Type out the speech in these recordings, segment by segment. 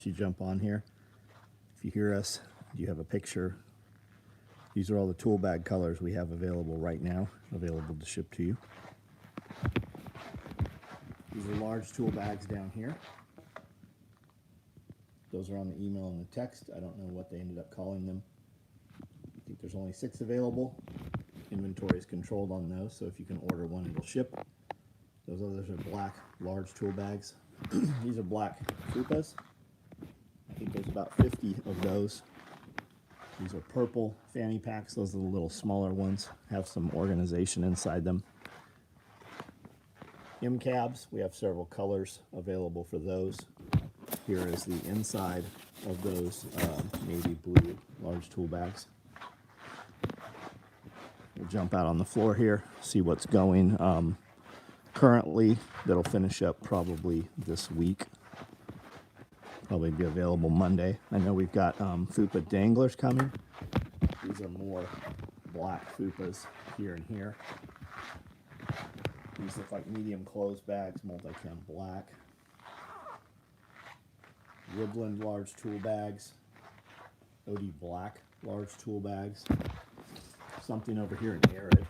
You jump on here. If you hear us, you have a picture. These are all the tool bag colors we have available right now, available to ship to you. These are large tool bags down here. Those are on the email and the text. I don't know what they ended up calling them. I think there's only 6 available. Inventory is controlled on those, so if you can order one, it'll ship. Those others are black, large tool bags. These are black fupas. I think there's about 50 of those. These are purple fanny packs. Those are the little smaller ones. Have some organization inside them. M cabs, we have several colors available for those. Here is the inside of those navy blue large tool bags. We'll jump out on the floor here, see what's going. Currently, that'll finish up probably this week. Probably be available Monday. I know we've got fupa danglers coming. These are more black fupas here and here. These look like medium closed bags, multi-cam black. Woodland large tool bags. OD black large tool bags. Something over here in arid.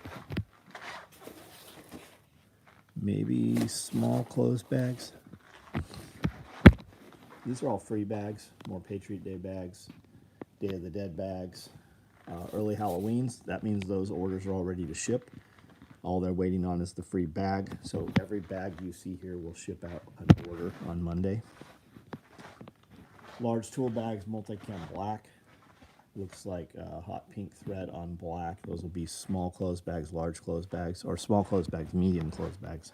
Maybe small closed bags. These are all free bags, more Patriot Day bags, Day of the Dead bags, early Halloweens. That means those orders are all ready to ship. All they're waiting on is the free bag. So every bag you see here will ship out an order on Monday. Large tool bags, multi-cam black. Looks like hot pink thread on black. Those will be small closed bags, large closed bags, or small closed bags, medium closed bags.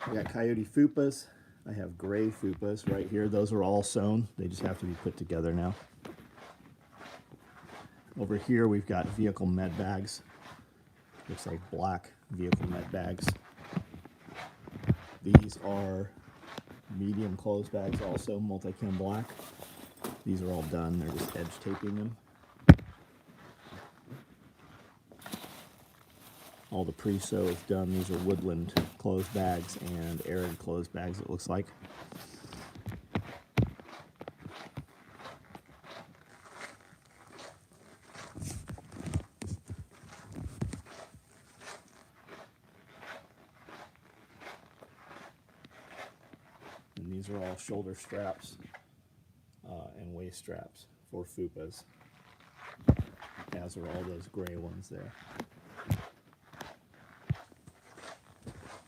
We got coyote fupas. I have gray fupas right here. Those are all sewn. They just have to be put together now. Over here we've got vehicle med bags. Looks like black vehicle med bags. These are medium closed bags also, multi-cam black. These are all done. They're just edge taping them. All the pre-sew is done. These are woodland closed bags and arid closed bags, it looks like. And these are all shoulder straps and waist straps for fupas, as are all those gray ones there.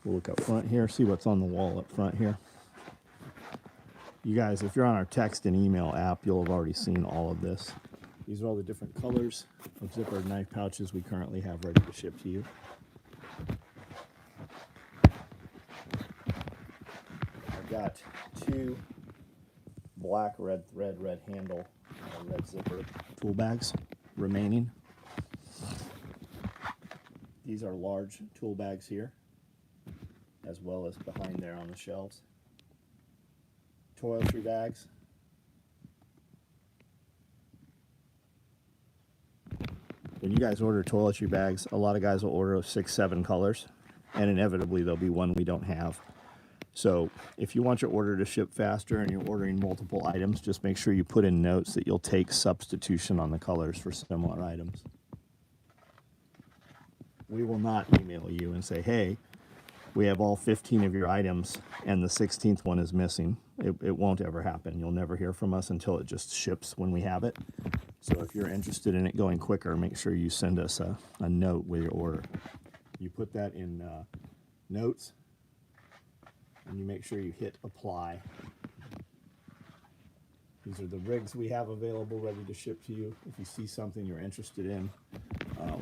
We'll look up front here, see what's on the wall up front here. You guys, if you're on our text and email app, you'll have already seen all of this. These are all the different colors of zippered knife pouches we currently have ready to ship to you. I've got 2 black, red thread, red handle, red zipper tool bags remaining. These are large tool bags here, as well as behind there on the shelves. Toiletry bags. When you guys order toiletry bags, a lot of guys will order 6, 7 colors, and inevitably there'll be one we don't have. So if you want your order to ship faster and you're ordering multiple items, just make sure you put in notes that you'll take substitution on the colors for similar items. We will not email you and say, hey, we have all 15 of your items and the 16th one is missing. It won't ever happen. You'll never hear from us until it just ships when we have it. So if you're interested in it going quicker, make sure you send us a note with your order. You put that in notes, and you make sure you hit apply. These are the rigs we have available ready to ship to you. If you see something you're interested in,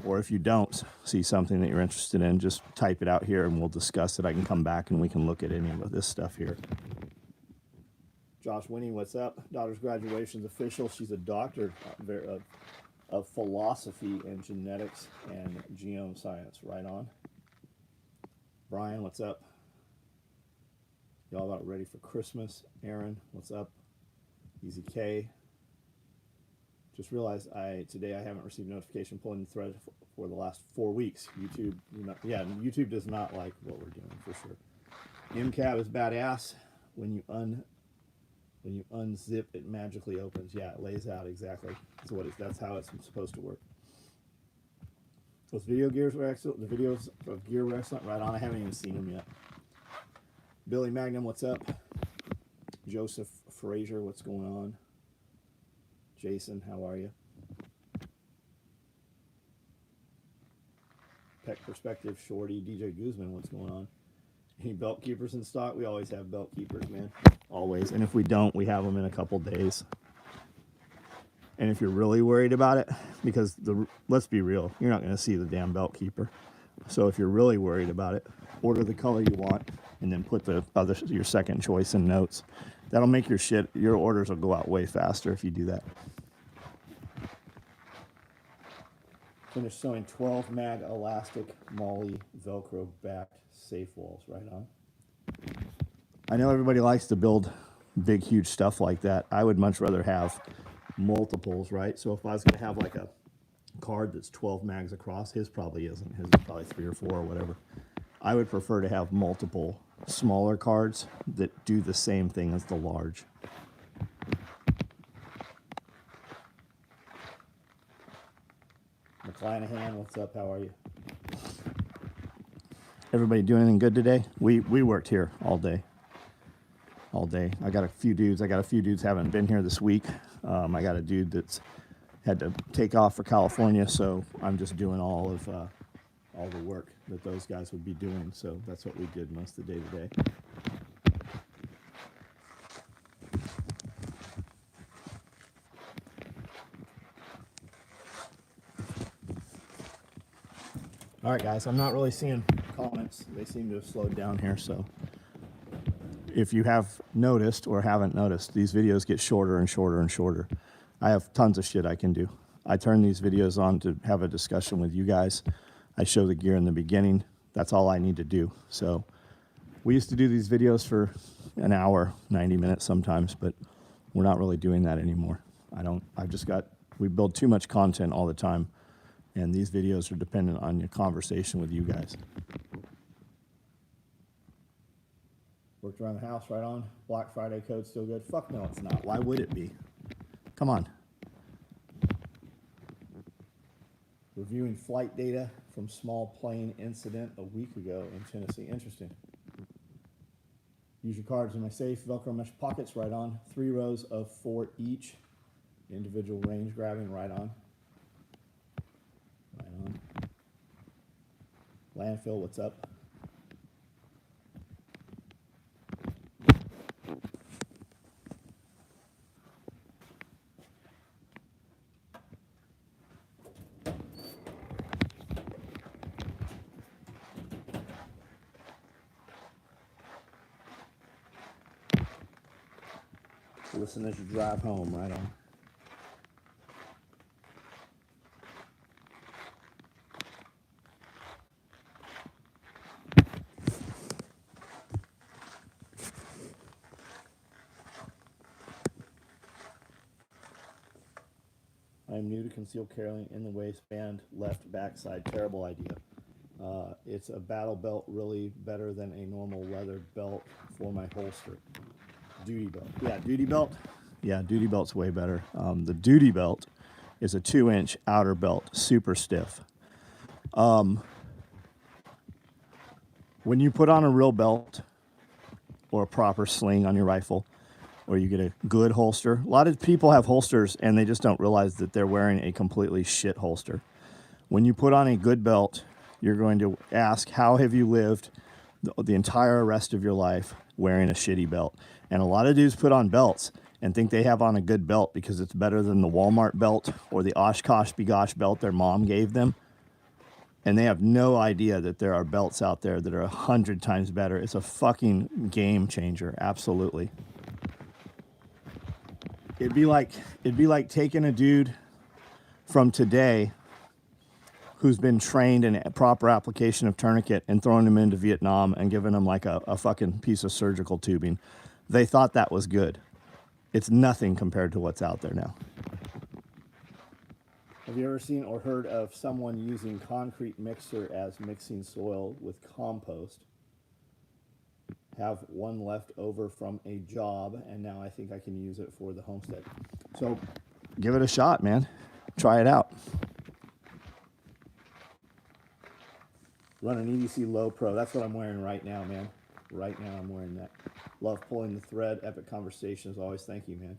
or if you don't see something that you're interested in, just type it out here and we'll discuss it. I can come back and we can look at any of this stuff here. Josh Winnie, what's up? Daughter's graduation's official. She's a doctor of philosophy and genetics and genome science. Right on. Brian, what's up? Y'all about ready for Christmas? Aaron, what's up? Easy K. Just realized today I haven't received notification pulling the thread for the last 4 weeks. YouTube, YouTube does not like what we're doing for sure. MCAB is badass. When you When you unzip, it magically opens. Yeah, it lays out exactly. That's how it's supposed to work. Those video gears were excellent. The videos of gear were excellent. Right on. I haven't even seen them yet. Billy Magnum, what's up? Joseph Frazier, what's going on? Jason, how are you? Peck Perspective, Shorty, DJ Guzman, what's going on? Any belt keepers in stock? We always have belt keepers, man. Always. And if we don't, we have them in a couple days. And if you're really worried about it, because let's be real, you're not going to see the damn belt keeper. So if you're really worried about it, order the color you want and then put your second choice in notes. That'll make your orders will go out way faster if you do that. Finished sewing 12 mag elastic Molly Velcro backed safe walls. Right on. I know everybody likes to build big, huge stuff like that. I would much rather have multiples, right? So if I was going to have like a card that's 12 mags across, his probably isn't. His is probably 3 or 4 or whatever. I would prefer to have multiple smaller cards that do the same thing as the large. McClanahan, what's up? How are you? Everybody doing anything good today? We worked here all day. All day. I got a few dudes haven't been here this week. I got a dude that's had to take off for California, so I'm just doing all the work that those guys would be doing. So that's what we did most of the day today. All right, guys, I'm not really seeing comments. They seem to have slowed down here, so if you have noticed or haven't noticed, these videos get shorter and shorter and shorter. I have tons of shit I can do. I turn these videos on to have a discussion with you guys. I show the gear in the beginning. That's all I need to do. So we used to do these videos for an hour, 90 minutes sometimes, but we're not really doing that anymore. We build too much content all the time, and these videos are dependent on your conversation with you guys. Worked around the house, right on. Black Friday code still good? Fuck no, it's not. Why would it be? Come on. Reviewing flight data from small plane incident a week ago in Tennessee. Interesting. Use your cards in my safe. Velcro mesh pockets, right on. 3 rows of 4 each. Individual range grabbing, right on. Right on. Landfill, what's up? Listen as you drive home, right on. I'm new to concealed carrying in the waistband, left backside. Terrible idea. It's a battle belt, really better than a normal leather belt for my holster. Duty belt. Yeah, duty belt. Yeah, duty belt's way better. The duty belt is a 2-inch outer belt, super stiff. When you put on a real belt or a proper sling on your rifle, or you get a good holster, a lot of people have holsters and they just don't realize that they're wearing a completely shit holster. When you put on a good belt, you're going to ask, how have you lived the entire rest of your life wearing a shitty belt? And a lot of dudes put on belts and think they have on a good belt because it's better than the Walmart belt or the Oshkosh B'gosh belt their mom gave them. And they have no idea that there are belts out there that are 100 times better. It's a fucking game changer, absolutely. It'd be like taking a dude from today who's been trained in proper application of tourniquet and throwing him into Vietnam and giving him like a fucking piece of surgical tubing. They thought that was good. It's nothing compared to what's out there now. Have you ever seen or heard of someone using concrete mixer as mixing soil with compost? have one left over from a job, and now I think I can use it for the homestead. So give it a shot, man. Try it out. Run an EDC Low Pro. That's what I'm wearing right now, man. Right now I'm wearing that. Love pulling the thread. Epic conversations. Always thank you, man.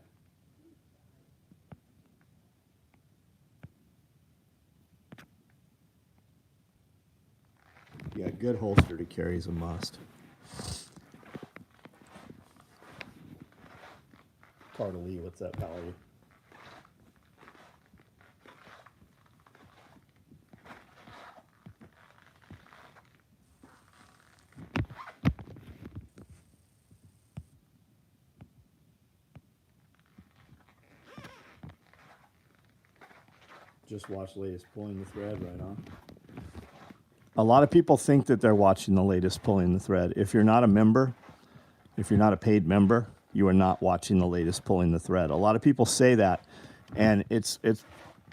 Yeah, good holster to carry is a must. Carter Lee, what's up? How are you? Just watched the latest Pulling the Thread, right on. A lot of people think that they're watching the latest Pulling the Thread. If you're not a member, if you're not a paid member, you are not watching the latest Pulling the Thread. A lot of people say that, and it's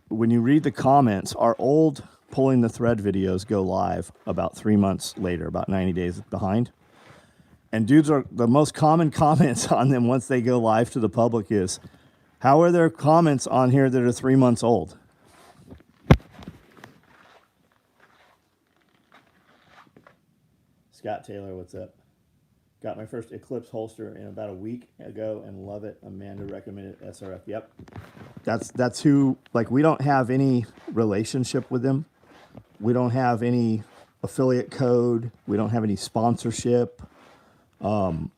when you read the comments, our old Pulling the Thread videos go live about 3 months later, about 90 days behind. And dudes, are the most common comments on them once they go live to the public is, how are there comments on here that are 3 months old? Scott Taylor, what's up? Got my first Eclipse holster in about a week ago and love it. Amanda recommended SRF. Yep. That's who, like, we don't have any relationship with them. We don't have any affiliate code. We don't have any sponsorship. When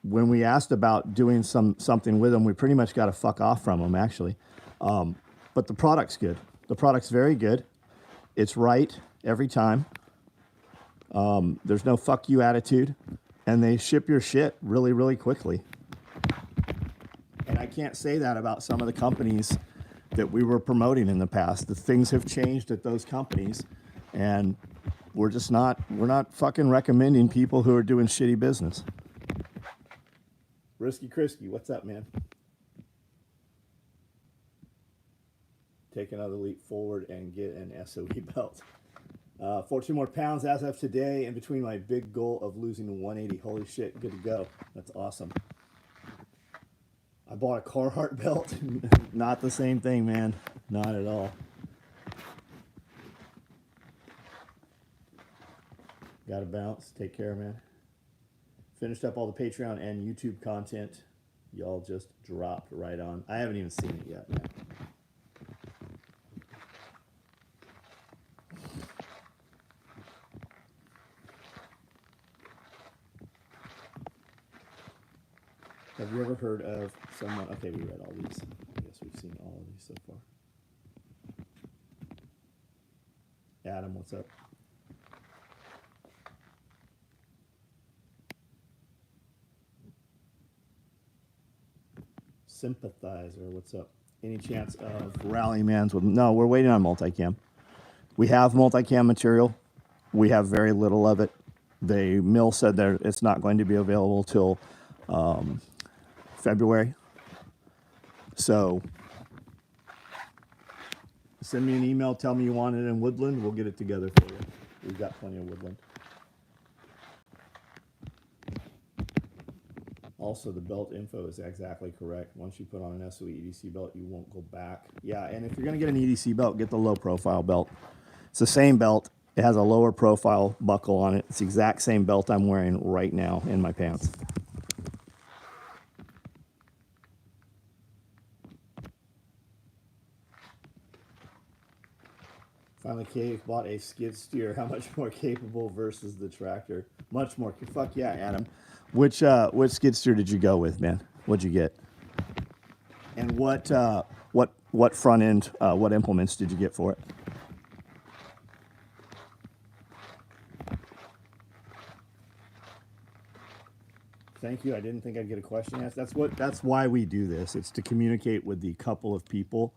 we asked about doing something with them, we pretty much got to fuck off from them, actually. But the product's good. The product's very good. It's right every time. There's no fuck you attitude, and they ship your shit really, really quickly. And I can't say that about some of the companies that we were promoting in the past. The things have changed at those companies, and we're not fucking recommending people who are doing shitty business. Risky Krisky, what's up, man? Take another leap forward and get an SOE belt. 14 more pounds as of today, in between my big goal of losing 180. Holy shit, good to go. That's awesome. I bought a Carhartt belt. Not the same thing, man. Not at all. Gotta bounce. Take care, man. Finished up all the Patreon and YouTube content. Y'all just dropped right on. I haven't even seen it yet, man. Have you ever heard of someone? Okay, we read all these. I guess we've seen all of these so far. Adam, what's up? Sympathizer, what's up? Any chance of rally mans with? No, we're waiting on multicam. We have multicam material. We have very little of it. The mill said that it's not going to be available till February. So send me an email, tell me you want it in woodland, we'll get it together for you. We've got plenty of woodland. Also, the belt info is exactly correct. Once you put on an SOE EDC belt, you won't go back. Yeah, and if you're going to get an EDC belt, get the low profile belt. It's the same belt. It has a lower profile buckle on it. It's the exact same belt I'm wearing right now in my pants. Finally, Cave bought a skid steer. How much more capable versus the tractor? Much more. Fuck yeah, Adam. Which skid steer did you go with, man? What'd you get? And what front end, what implements did you get for it? Thank you. I didn't think I'd get a question asked. That's why we do this. It's to communicate with the couple of people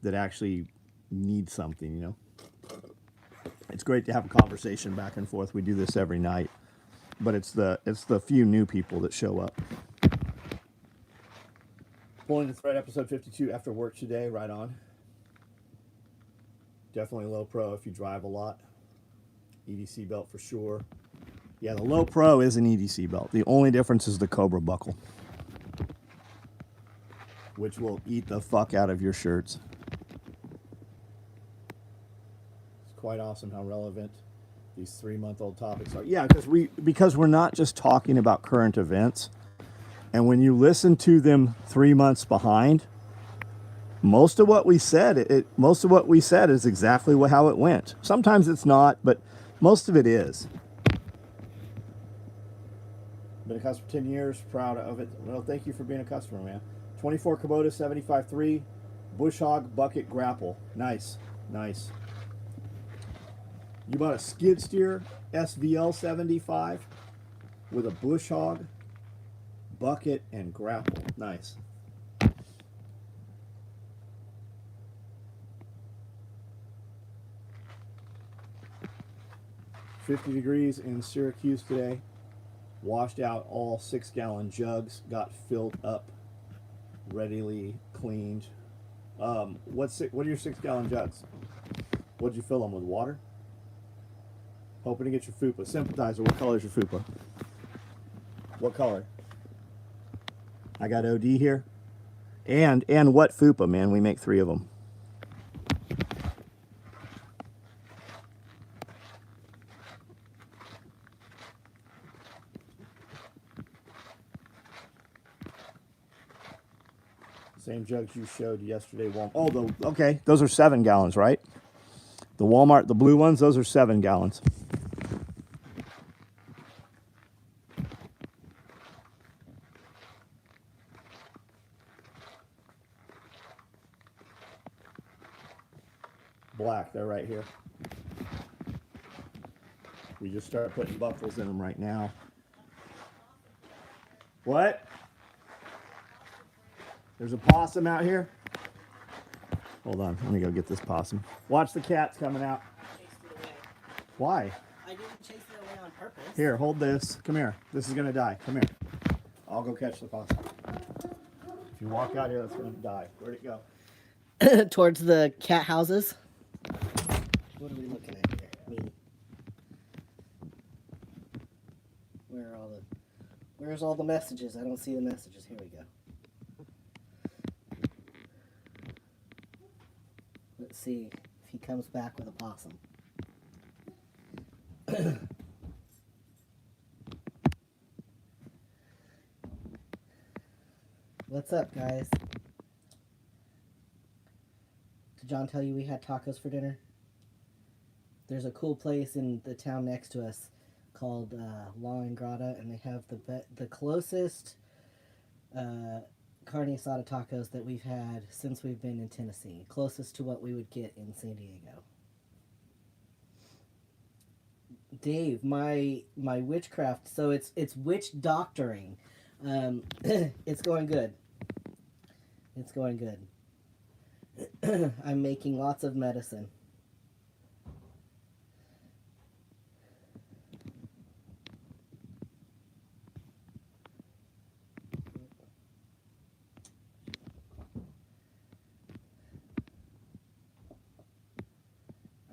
that actually need something, you know. It's great to have a conversation back and forth. We do this every night, but it's the few new people that show up. Pulling the Thread, episode 52, after work today. Right on. Definitely low pro if you drive a lot. EDC belt for sure. Yeah, the Low Pro is an EDC belt. The only difference is the Cobra buckle, which will eat the fuck out of your shirts. It's quite awesome how relevant these 3-month-old topics are. Yeah, because we're not just talking about current events. And when you listen to them 3 months behind, most of what we said is exactly how it went. Sometimes it's not, but most of it is. Been a customer for 10 years, proud of it. Well, thank you for being a customer, man. 24 Kubota 75.3, Bush Hog Bucket Grapple. Nice, nice. You bought a skid steer SVL 75 with a Bush Hog bucket and grapple. Nice. $50 degrees in Syracuse today. Washed out all 6-gallon jugs, got filled up, readily cleaned. What are your 6-gallon jugs? What'd you fill them with? Water? Hoping to get your FUPA. Sympathizer, what color is your FUPA? What color? I got OD here. And what FUPA, man? We make 3 of them. Same jugs you showed yesterday. Okay, those are 7 gallons, right? The Walmart, the blue ones, those are 7 gallons. Black, they're right here. We just start putting buckles in them right now. What? There's a possum out here. Hold on, let me go get this possum. Watch the cats coming out. Chased it away. Why? I didn't chase it away on purpose. Here, hold this. Come here. This is gonna die. Come here. I'll go catch the possum. If you walk out here, that's gonna die. Where'd it go? Towards the cat houses. What are we looking at here? Where's all the messages? I don't see the messages. Here we go. Let's see if he comes back with a possum. What's up, guys? Did John tell you we had tacos for dinner? There's a cool place in the town next to us called La Ingrata, and they have the closest carne asada tacos that we've had since we've been in Tennessee. Closest to what we would get in San Diego. Dave, my witchcraft, so it's witch doctoring. It's going good. It's going good. I'm making lots of medicine.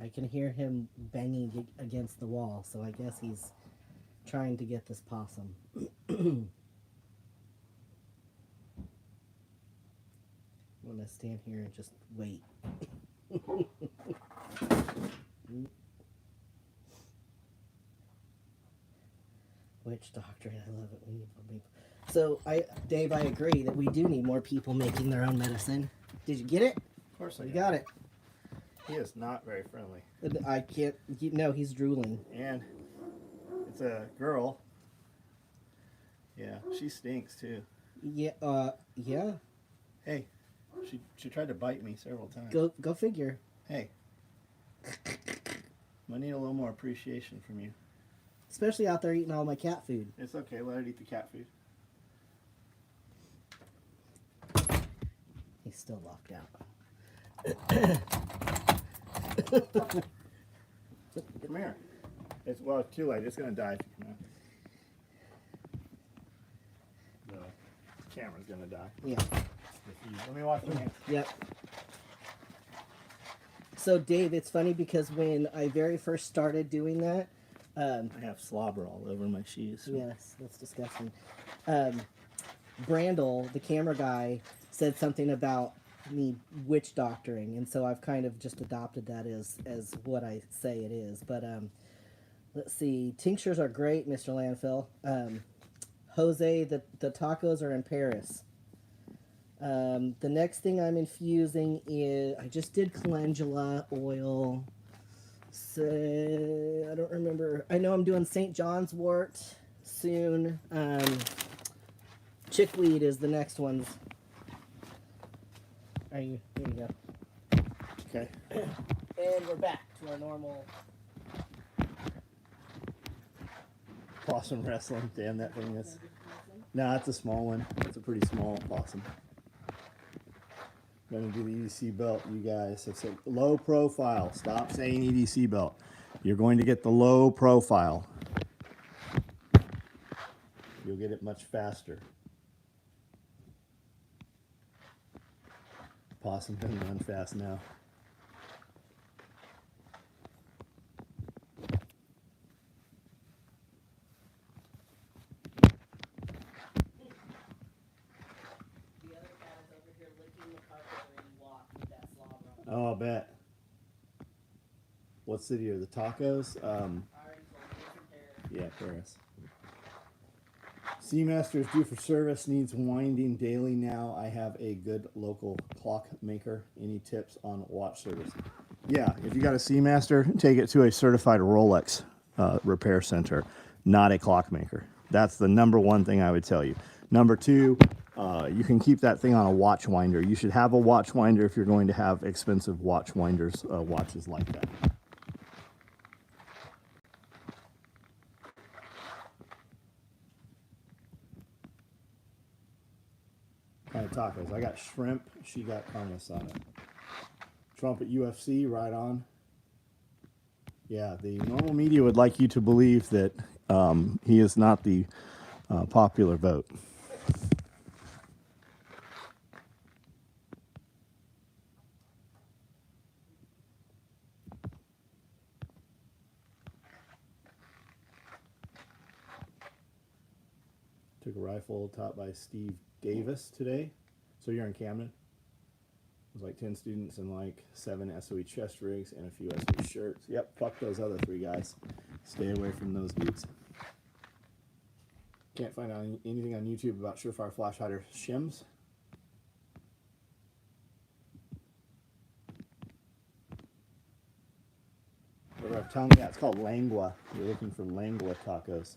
I can hear him banging against the wall, so I guess he's trying to get this possum. I'm gonna stand here and just wait. Witch doctor, I love it. We need more people. So, Dave, I agree that we do need more people making their own medicine. Did you get it? Of course I got it. He is not very friendly. I can't. No, he's drooling. And it's a girl. Yeah, she stinks too. Yeah. Yeah. Hey, she tried to bite me several times. Go figure. Hey, I need a little more appreciation from you. Especially out there eating all my cat food. It's okay. Let it eat the cat food. He's still locked out. Come here. It's too late. It's gonna die if you come out. The camera's gonna die. Yeah. Let me watch your hands. Yep. So Dave, it's funny because when I very first started doing that, I have slobber all over my shoes. So. Yes, that's disgusting. Brandel, the camera guy, said something about me witch doctoring, and so I've kind of just adopted that as what I say it is. But let's see, tinctures are great, Mr. Landfill. Jose, the tacos are in Paris. The next thing I'm infusing is I just did calendula oil. So I don't remember. I know I'm doing St. John's wort soon. Chickweed is the next one. Are you? Here you go. Okay. And we're back to our normal. Possum wrestling. Damn, that thing is. No, that's a small one. It's a pretty small possum. I'm going to do the EDC belt. You guys have said low profile. Stop saying EDC belt. You're going to get the low profile. You'll get it much faster. Possum doesn't run fast now. The other cat is over here licking the carpet where you walk with that slobber. Oh, I'll bet. What city are the tacos? I already told you, Yeah, Paris. Seamaster is due for service, needs winding daily now. I have a good local clock maker. Any tips on watch service? Yeah, if you got a Seamaster, take it to a certified Rolex repair center, not a clock maker. That's the number one thing I would tell you. Number two, you can keep that thing on a watch winder. You should have a watch winder if you're going to have expensive watch winders, watches like that. Kind of tacos. I got shrimp. She got carne asada. Trump at UFC, right on. Yeah, the normal media would like you to believe that he is not the popular vote. Took a rifle taught by Steve Davis today. So you're in Camden? It was like 10 students and like 7 SOE chest rigs and a few SOE shirts. Yep, fuck those other 3 guys. Stay away from those dudes. Can't find anything on YouTube about Surefire Flash Hider shims. Whatever I'm telling you, it's called Langua. You're looking for Langua tacos.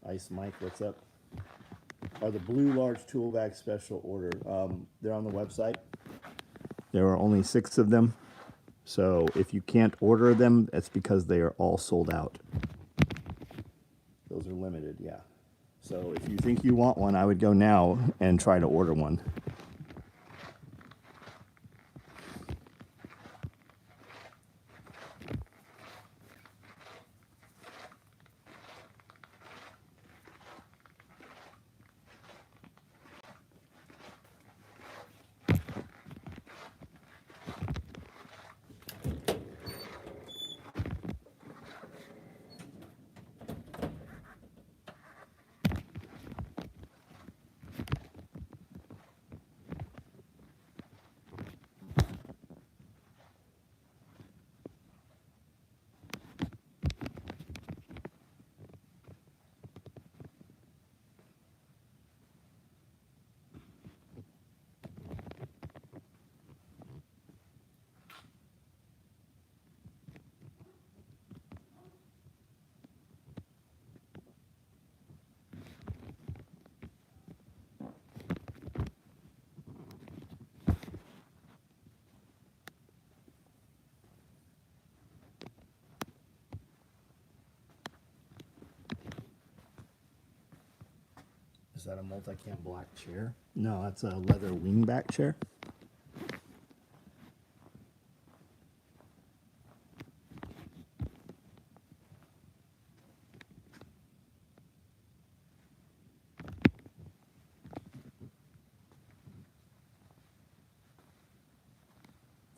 Ice Mike, what's up? Are the blue large tool bag special order? They're on the website. There are only 6 of them. So if you can't order them, it's because they are all sold out. Those are limited, yeah. So if you think you want one, I would go now and try to order one. Is that a multi-cam black chair? No, that's a leather wingback chair.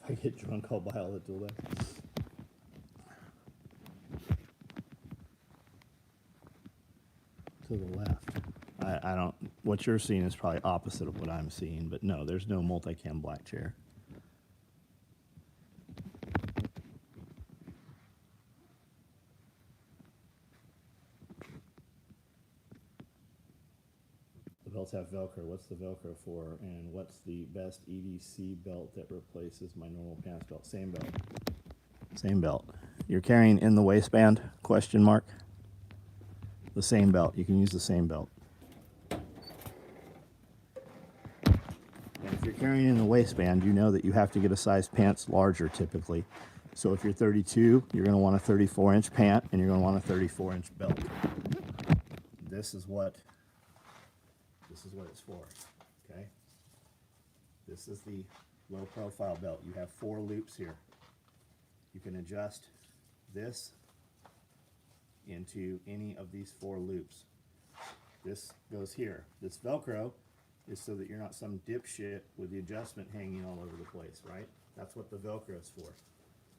If I get drunk, I'll buy all the tool bags. what you're seeing is probably opposite of what I'm seeing, but no, there's no multicam black chair. The belts have Velcro. What's the Velcro for? And what's the best EDC belt that replaces my normal pants belt? Same belt. Same belt. You're carrying in the waistband? Question mark. The same belt. You can use the same belt. And if you're carrying in the waistband, you know that you have to get a size pants larger typically. So if you're 32, you're going to want a 34-inch pant, and you're going to want a 34-inch belt. This is what it's for, okay? This is the low profile belt. You have 4 loops here. You can adjust this into any of these 4 loops. This goes here. This Velcro is so that you're not some dipshit with the adjustment hanging all over the place, right? That's what the Velcro is for,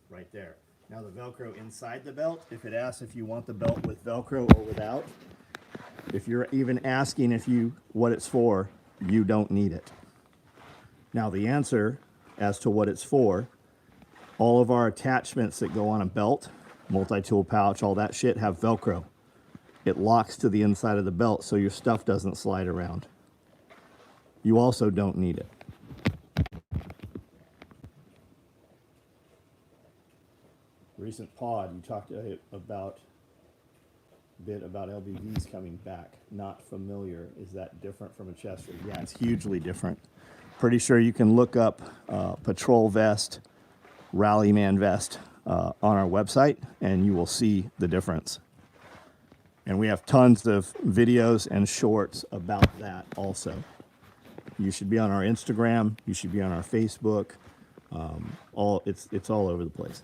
right there. Now the Velcro inside the belt, if it asks if you want the belt with Velcro or without, if you're even asking what it's for, you don't need it. Now the answer as to what it's for, all of our attachments that go on a belt, multi-tool pouch, all that shit have Velcro. It locks to the inside of the belt so your stuff doesn't slide around. You also don't need it. Recent pod, you talked about bit about LBVs coming back. Not familiar. Is that different from a chest rig? Yeah, it's hugely different. Pretty sure you can look up patrol vest, rallyman vest on our website, and you will see the difference. And we have tons of videos and shorts about that also. You should be on our Instagram. You should be on our Facebook. It's all over the place.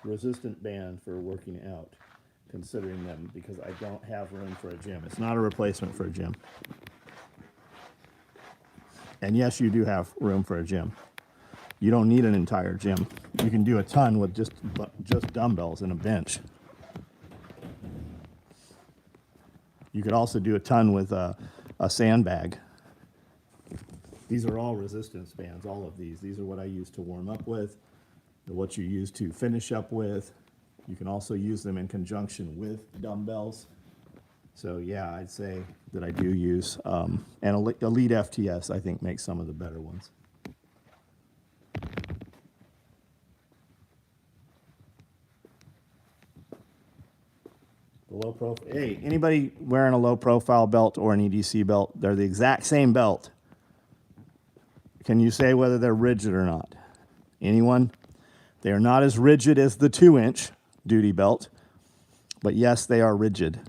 Resistant band for working out, considering them, because I don't have room for a gym. It's not a replacement for a gym. And yes, you do have room for a gym. You don't need an entire gym. You can do a ton with just dumbbells and a bench. You could also do a ton with a sandbag. These are all resistance bands, all of these. These are what I use to warm up with, what you use to finish up with. You can also use them in conjunction with dumbbells. So yeah, I'd say that I do use, and Elite FTS I think makes some of the better ones. The low profile, hey, anybody wearing a low profile belt or an EDC belt, they're the exact same belt. Can you say whether they're rigid or not? Anyone? They are not as rigid as the 2-inch duty belt, but yes, they are rigid.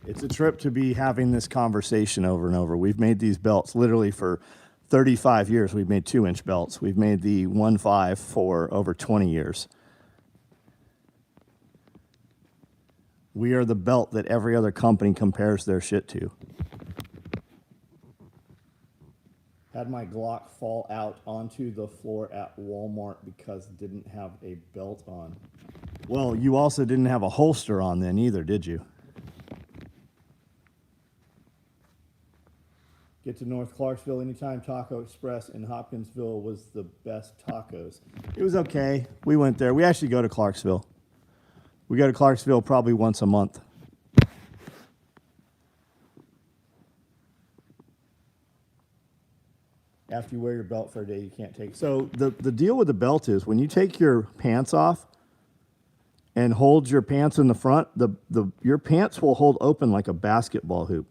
It's a trip to be having this conversation over and over. We've made these belts literally for 35 years. We've made 2-inch belts. We've made the 1.5 for over 20 years. We are the belt that every other company compares their shit to. Had my Glock fall out onto the floor at Walmart because it didn't have a belt on. Well, you also didn't have a holster on then either, did you? Get to North Clarksville anytime. Taco Express in Hopkinsville was the best tacos. It was okay. We went there. We actually go to Clarksville. We go to Clarksville probably once a month. After you wear your belt for a day, you can't take. So the deal with the belt is when you take your pants off and hold your pants in the front, your pants will hold open like a basketball hoop.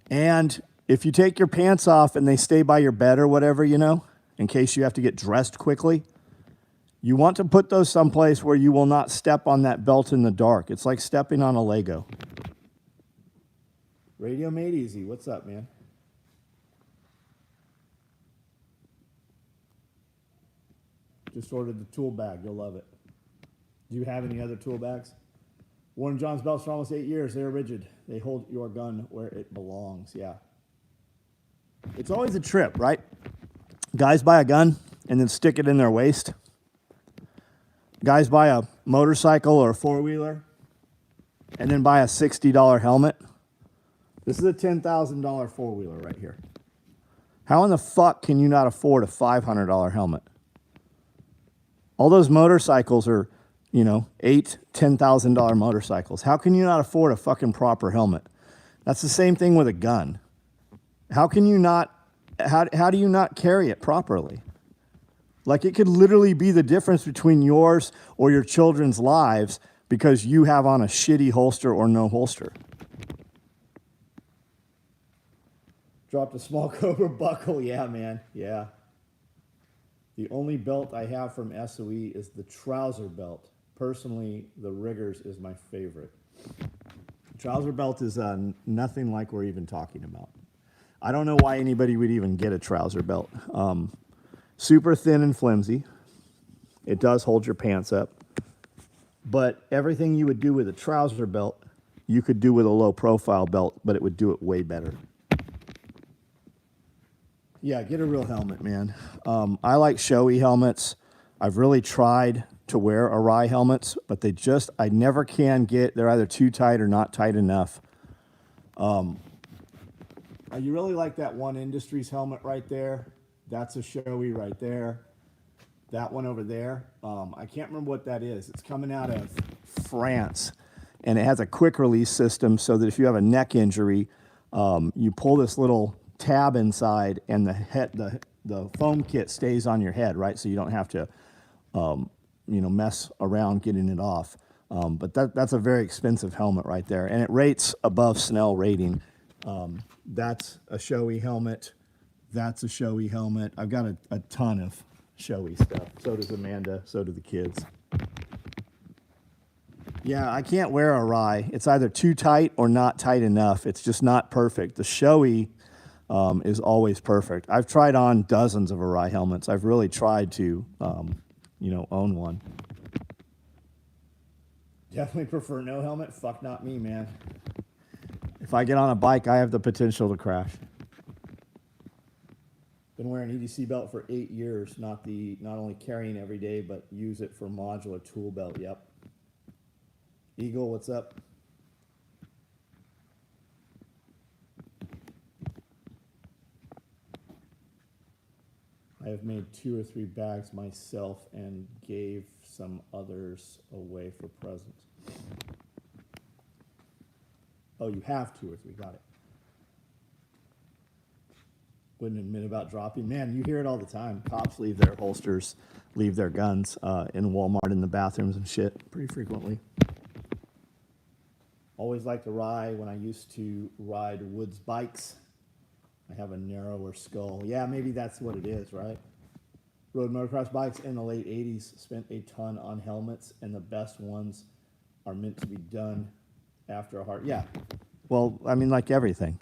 And if you take your pants off and they stay by your bed or whatever, you know, in case you have to get dressed quickly, you want to put those someplace where you will not step on that belt in the dark. It's like stepping on a Lego. Radio Made Easy, what's up, man? Just ordered the tool bag, you'll love it. Do you have any other tool bags? Warren John's belts for almost 8 years. They're rigid. They hold your gun where it belongs, yeah. It's always a trip, right? Guys buy a gun and then stick it in their waist. Guys buy a motorcycle or a four-wheeler and then buy a $60 helmet. This is a $10,000 four-wheeler right here. How in the fuck can you not afford a $500 helmet? All those motorcycles are, you know, $8,000, $10,000 motorcycles. How can you not afford a fucking proper helmet? That's the same thing with a gun. How can you not, how do you not carry it properly? Like, it could literally be the difference between yours or your children's lives because you have on a shitty holster or no holster. Dropped a small Cobra buckle. Yeah, man. Yeah. The only belt I have from SOE is the trouser belt. Personally, the Riggers is my favorite. Trouser belt is nothing like we're even talking about. I don't know why anybody would even get a trouser belt. Super thin and flimsy. It does hold your pants up. But everything you would do with a trouser belt, you could do with a low profile belt, but it would do it way better. Yeah, get a real helmet, man. I like SOE helmets. I've really tried to wear Arai helmets, but I never can get, they're either too tight or not tight enough. You really like that One Industries helmet right there? That's a SOE right there. That one over there, I can't remember what that is. It's coming out of France, and it has a quick release system so that if you have a neck injury, you pull this little tab inside, and the foam kit stays on your head, right? So you don't have to, mess around getting it off. But that's a very expensive helmet right there, and it rates above Snell rating. That's a SOE helmet. That's a SOE helmet. I've got a ton of SOE stuff. So does Amanda. So do the kids. Yeah, I can't wear Arai. It's either too tight or not tight enough. It's just not perfect. The SOE is always perfect. I've tried on dozens of Arai helmets. I've really tried to, own one. Definitely prefer no helmet. Fuck not me, man. If I get on a bike, I have the potential to crash. Been wearing EDC belt for 8 years. Not only carrying every day, but use it for modular tool belt. Yep. Eagle, what's up? I have made 2 or 3 bags myself and gave some others away for presents. Oh, you have 2 or 3, got it. Wouldn't admit about dropping. Man, you hear it all the time. Cops leave their holsters, leave their guns in Walmart in the bathrooms and shit pretty frequently. Always liked to ride when I used to ride woods bikes. I have a narrower skull. Yeah, maybe that's what it is, right? Rode motocross bikes in the late 80s, spent a ton on helmets, and the best ones are meant to be done after a hard... Yeah. Well, I mean, like everything.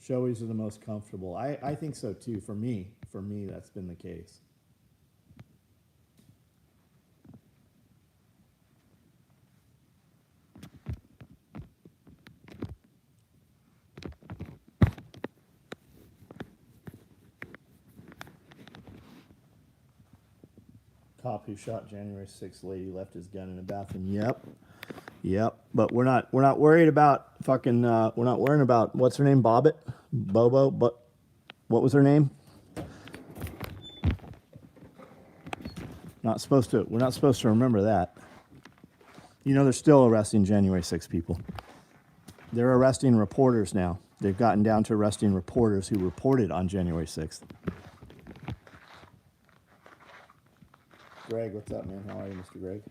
Showies are the most comfortable. I think so, too. For me, that's been the case. Cop who shot January 6th lady left his gun in a bathroom. Yep. But we're not worried about fucking. We're not worrying about what's her name, Bobo. But what was her name? We're not supposed to remember that. You know, they're still arresting January 6th people. They're arresting reporters now. They've gotten down to arresting reporters who reported on January 6th. Greg, what's up, man? How are you, Mr. Greg?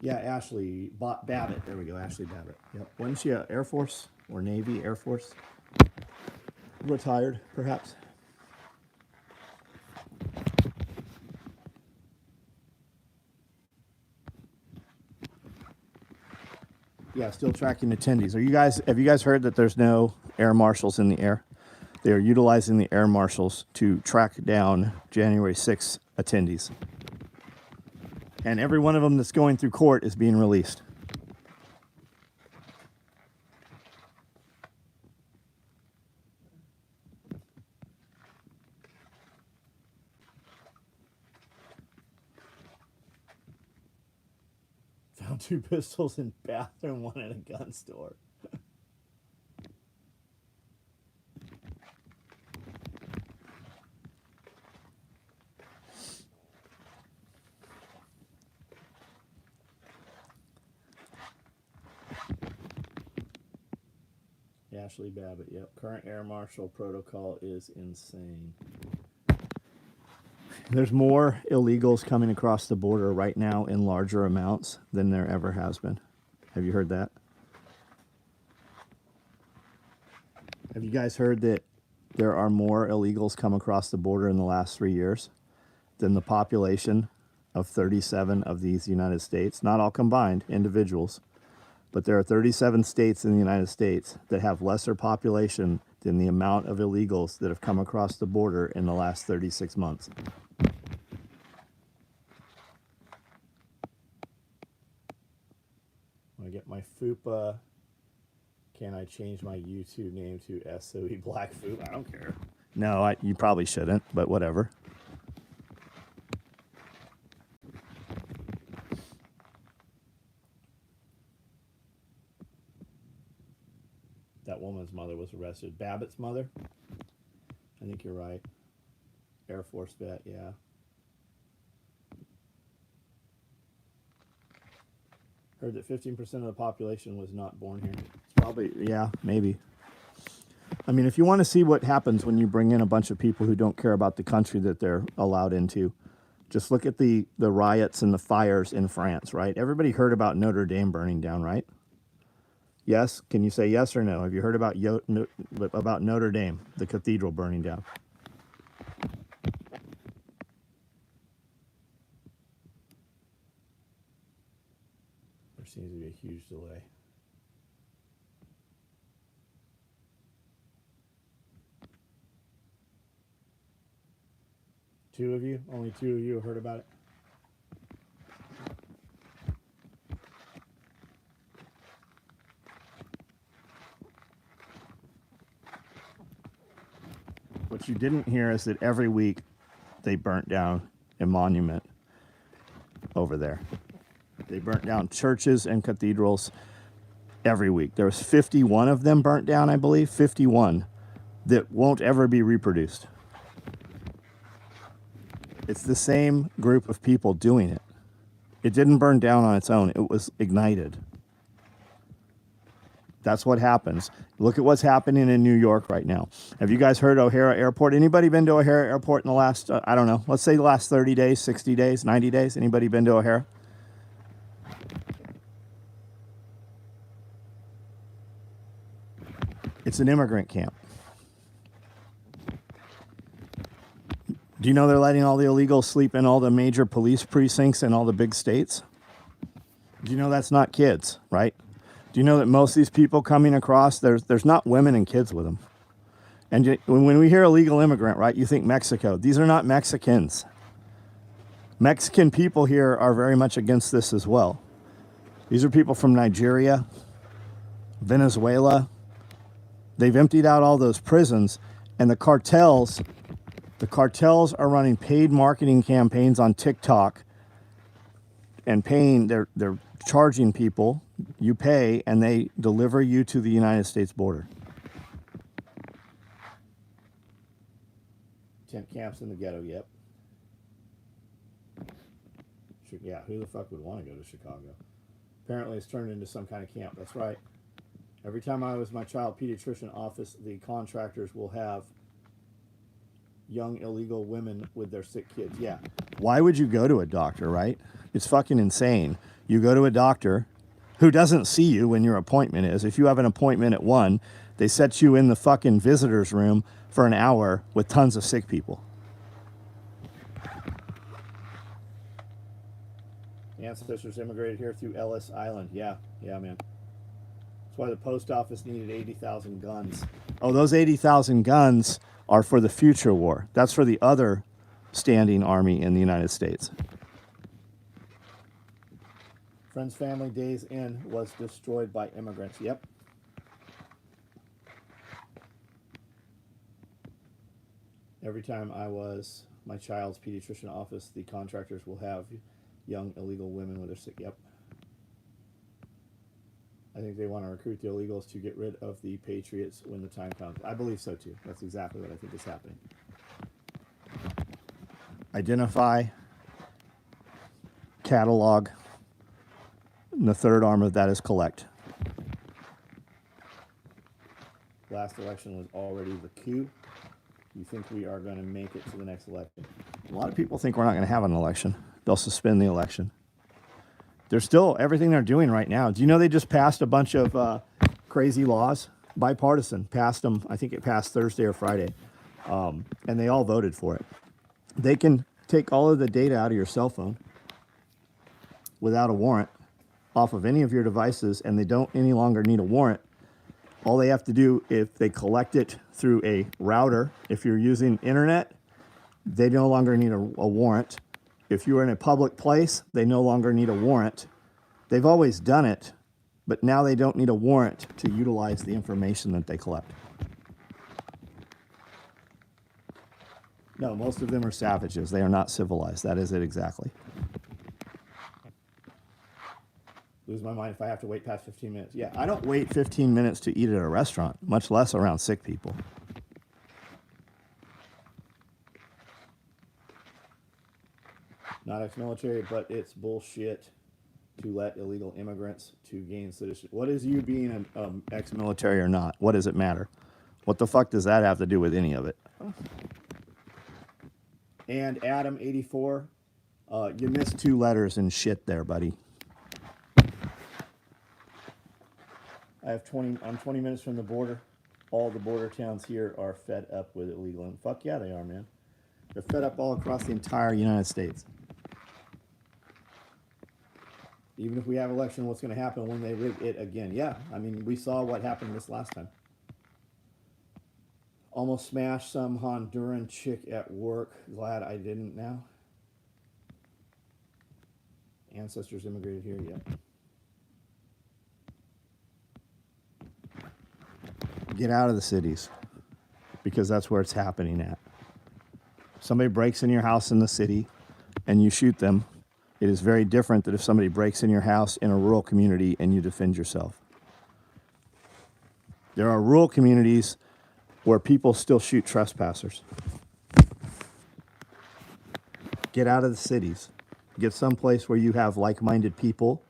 Yeah, Ashley Babbitt. There we go, Ashley Babbitt. Yep. Wasn't she Air Force or Navy? Air Force? Retired, perhaps. Yeah, still tracking attendees. Have you guys heard that there's no air marshals in the air? They are utilizing the air marshals to track down January 6th attendees. And every one of them that's going through court is being released. Found 2 pistols in bathroom, 1 in a gun store. Ashley Babbitt, yep. Current air marshal protocol is insane. There's more illegals coming across the border right now in larger amounts than there ever has been. Have you heard that? Have you guys heard that there are more illegals come across the border in the last 3 years than the population of 37 of these United States? Not all combined, individuals. But there are 37 states in the United States that have lesser population than the amount of illegals that have come across the border in the last 36 months. When I get my FUPA, can I change my YouTube name to SOE Black FUPA? I don't care. No, you probably shouldn't, but whatever. That woman's mother was arrested. Babbitt's mother? I think you're right. Air Force vet, yeah. Heard that 15% of the population was not born here. It's probably, yeah, maybe. I mean, if you want to see what happens when you bring in a bunch of people who don't care about the country that they're allowed into, just look at the riots and the fires in France, right? Everybody heard about Notre Dame burning down, right? Yes? Can you say yes or no? Have you heard about Notre Dame, the cathedral burning down? There seems to be a huge delay. Two of you? Only 2 of you have heard about it? What you didn't hear is that every week they burnt down a monument over there. They burnt down churches and cathedrals every week. There was 51 of them burnt down, I believe, 51 that won't ever be reproduced. It's the same group of people doing it. It didn't burn down on its own. It was ignited. That's what happens. Look at what's happening in New York right now. Have you guys heard O'Hara Airport? Anybody been to O'Hara Airport in the last, I don't know, let's say the last 30 days, 60 days, 90 days? Anybody been to O'Hara? It's an immigrant camp. Do you know they're letting all the illegals sleep in all the major police precincts in all the big states? Do you know that's not kids, right? Do you know that most of these people coming across, there's not women and kids with them? And when we hear illegal immigrant, right, you think Mexico. These are not Mexicans. Mexican people here are very much against this as well. These are people from Nigeria, Venezuela. They've emptied out all those prisons, and the cartels are running paid marketing campaigns on TikTok and paying, they're charging people, you pay, and they deliver you to the United States border. Tent camps in the ghetto, yep. Yeah, who the fuck would want to go to Chicago? Apparently it's turned into some kind of camp, that's right. Every time I was in my child pediatrician office, the contractors will have young illegal women with their sick kids. Yeah. Why would you go to a doctor, right? It's fucking insane. You go to a doctor who doesn't see you when your appointment is. If you have an appointment at 1, they set you in the fucking visitor's room for an hour with tons of sick people. Ancestors immigrated here through Ellis Island. Yeah, man. That's why the post office needed 80,000 guns. Oh, those 80,000 guns are for the future war. That's for the other standing army in the United States. Friends Family Days Inn was destroyed by immigrants. Yep. Every time I was my child's pediatrician office, the contractors will have young illegal women with their sick. Yep. I think they want to recruit the illegals to get rid of the patriots when the time comes. I believe so too. That's exactly what I think is happening. Identify, catalog, and the third arm of that is collect. Last election was already the coup. You think we are going to make it to the next election? A lot of people think we're not going to have an election. They'll suspend the election. They're still, everything they're doing right now. Do you know they just passed a bunch of crazy laws? Bipartisan. Passed them, I think it passed Thursday or Friday. And they all voted for it. They can take all of the data out of your cell phone without a warrant off of any of your devices, and they don't any longer need a warrant. All they have to do, if they collect it through a router, if you're using internet, they no longer need a warrant. If you're in a public place, they no longer need a warrant. They've always done it, but now they don't need a warrant to utilize the information that they collect. No, most of them are savages. They are not civilized. That is it exactly. Lose my mind if I have to wait past 15 minutes. Yeah, I don't wait 15 minutes to eat at a restaurant, much less around sick people. Not ex-military, but it's bullshit to let illegal immigrants to gain citizenship. What is you being an ex-military or not? What does it matter? What the fuck does that have to do with any of it? And Adam 84, you missed 2 letters in shit there, buddy. I'm 20 minutes from the border. All the border towns here are fed up with illegal. And fuck yeah, they are, man. They're fed up all across the entire United States. Even if we have election, what's going to happen when they rig it again? Yeah, I mean, we saw what happened this last time. Almost smashed some Honduran chick at work. Glad I didn't now. Ancestors immigrated here, yeah. Get out of the cities, because that's where it's happening at. Somebody breaks in your house in the city and you shoot them. It is very different than if somebody breaks in your house in a rural community and you defend yourself. There are rural communities where people still shoot trespassers. Get out of the cities. Get someplace where you have like-minded people.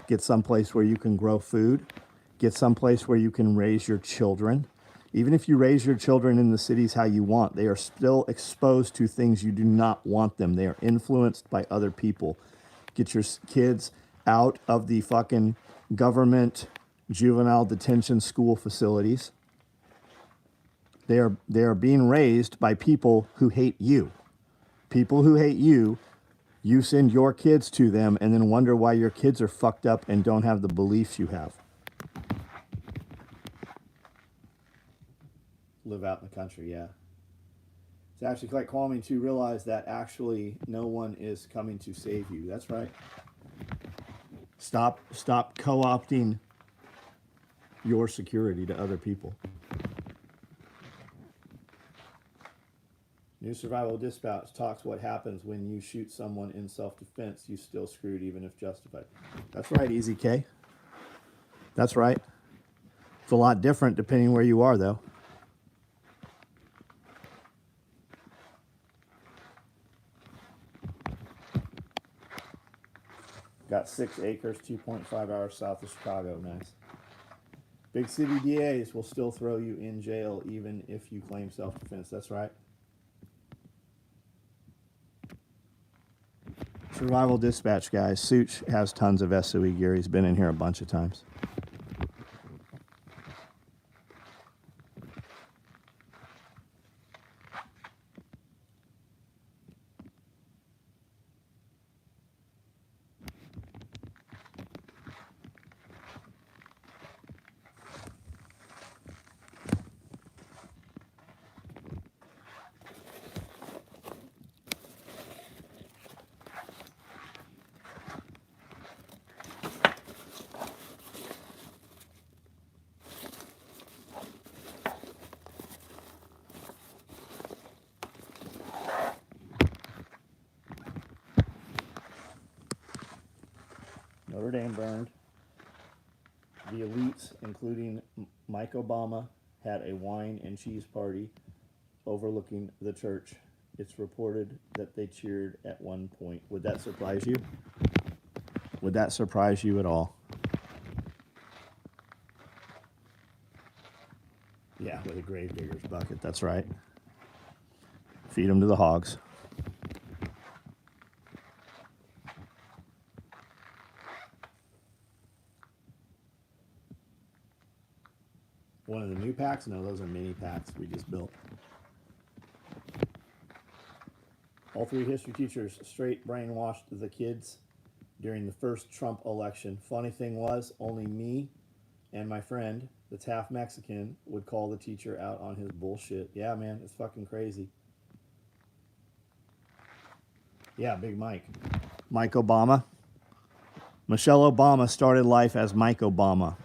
Get someplace where you can grow food. Get someplace where you can raise your children. Even if you raise your children in the cities how you want, they are still exposed to things you do not want them. They are influenced by other people. Get your kids out of the fucking government juvenile detention school facilities. They are being raised by people who hate you. People who hate you, you send your kids to them and then wonder why your kids are fucked up and don't have the beliefs you have. Live out in the country, yeah. It's actually quite calming to realize that actually no one is coming to save you. That's right. Stop co-opting your security to other people. New Survival Dispatch talks what happens when you shoot someone in self-defense. You still screwed even if justified. That's right, Easy K. That's right. It's a lot different depending where you are, though. Got 6 acres, 2.5 hours south of Chicago. Nice. Big city DAs will still throw you in jail even if you claim self-defense. That's right. Survival Dispatch, guys. Such has tons of SOE gear. He's been in here a bunch of times. Notre Dame burned. The elites, including Mike Obama, had a wine and cheese party overlooking the church. It's reported that they cheered at one point. Would that surprise you? Would that surprise you at all? Yeah, with a gravedigger's bucket, that's right. Feed them to the hogs. One of the new packs? No, those are mini packs we just built. All three history teachers straight brainwashed the kids during the first Trump election. Funny thing was, only me and my friend, that's half Mexican, would call the teacher out on his bullshit. Yeah, man, it's fucking crazy. Yeah, Big Mike. Mike Obama. Michelle Obama started life as Mike Obama.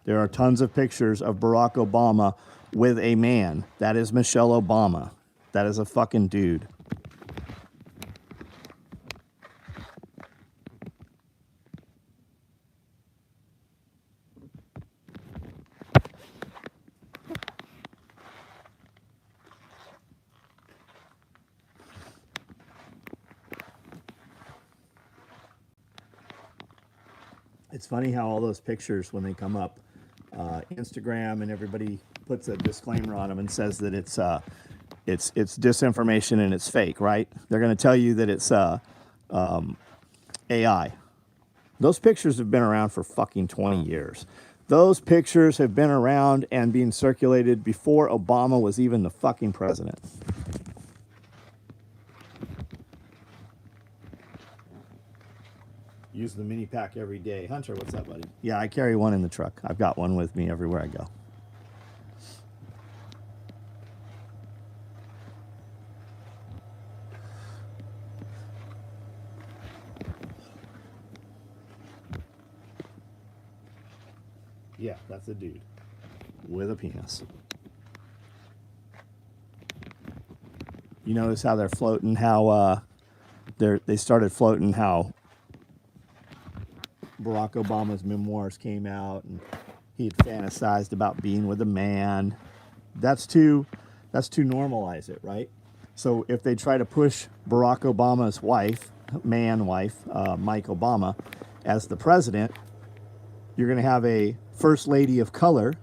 There are tons of pictures of Barack Obama with a man. That is Michelle Obama. That is a fucking dude. It's funny how all those pictures, when they come up, Instagram and everybody puts a disclaimer on them and says that it's disinformation and it's fake, right? They're going to tell you that it's AI. Those pictures have been around for fucking 20 years. Those pictures have been around and being circulated before Obama was even the fucking president. Use the mini pack every day. Hunter, what's up, buddy? Yeah, I carry one in the truck. I've got one with me everywhere I go. Yeah, that's a dude with a penis. You notice how they're floating, how they started floating how Barack Obama's memoirs came out and he had fantasized about being with a man. That's to normalize it, right? So if they try to push Barack Obama's wife, Mike Obama, as the president, you're going to have a first lady of color,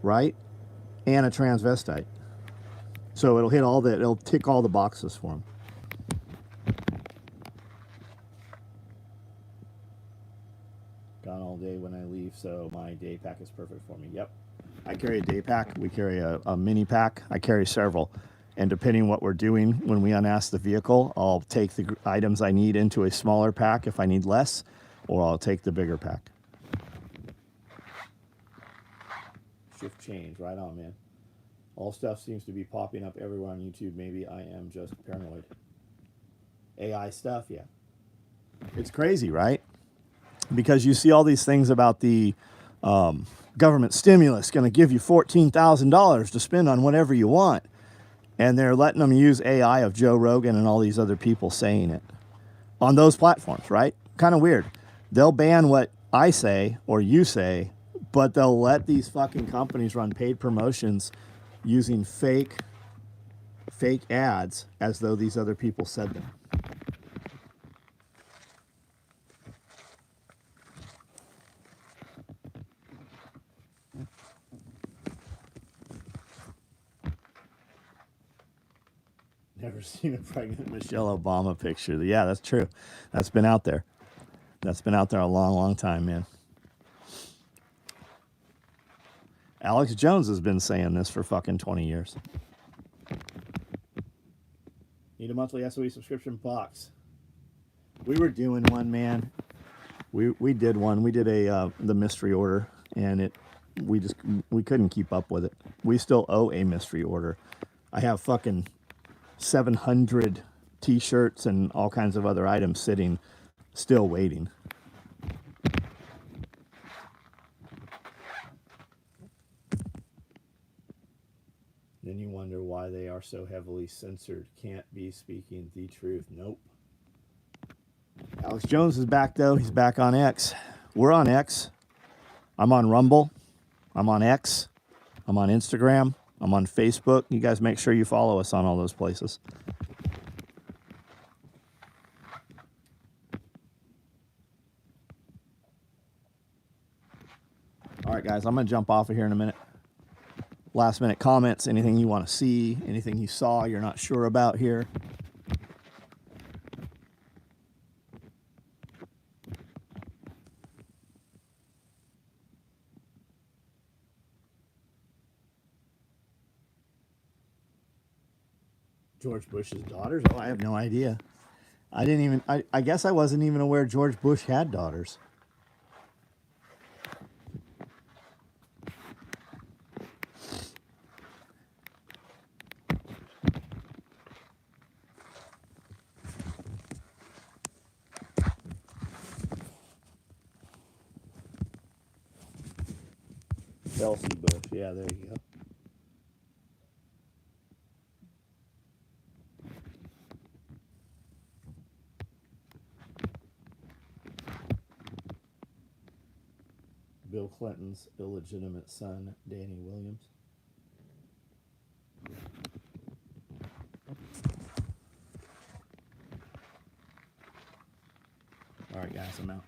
right? And a transvestite. So it'll tick all the boxes for him. Gone all day when I leave, so my day pack is perfect for me. Yep. I carry a day pack. We carry a mini pack. I carry several. And depending what we're doing when we unask the vehicle, I'll take the items I need into a smaller pack if I need less, or I'll take the bigger pack. Shift change. Right on, man. All stuff seems to be popping up everywhere on YouTube. Maybe I am just paranoid. AI stuff, yeah. It's crazy, right? Because you see all these things about the government stimulus going to give you $14,000 to spend on whatever you want. And they're letting them use AI of Joe Rogan and all these other people saying it on those platforms, right? Kind of weird. They'll ban what I say or you say, but they'll let these fucking companies run paid promotions using fake ads as though these other people said them. Never seen a pregnant Michelle Obama picture. Yeah, that's true. That's been out there. That's been out there a long, long time, man. Alex Jones has been saying this for fucking 20 years. Need a monthly SOE subscription box. We were doing one, man. We did one. We did the mystery order, and we couldn't keep up with it. We still owe a mystery order. I have fucking 700 t-shirts and all kinds of other items sitting, still waiting. Then you wonder why they are so heavily censored. Can't be speaking the truth. Nope. Alex Jones is back, though. He's back on X. We're on X. I'm on Rumble. I'm on X. I'm on Instagram. I'm on Facebook. You guys make sure you follow us on all those places. All right, guys, I'm going to jump off of here in a minute. Last minute comments, anything you want to see, anything you saw you're not sure about here. George Bush's daughters? Oh, I have no idea. I guess I wasn't even aware George Bush had daughters. Elsie Bush, yeah, there you go. Bill Clinton's illegitimate son, Danny Williams. All right, guys, I'm out.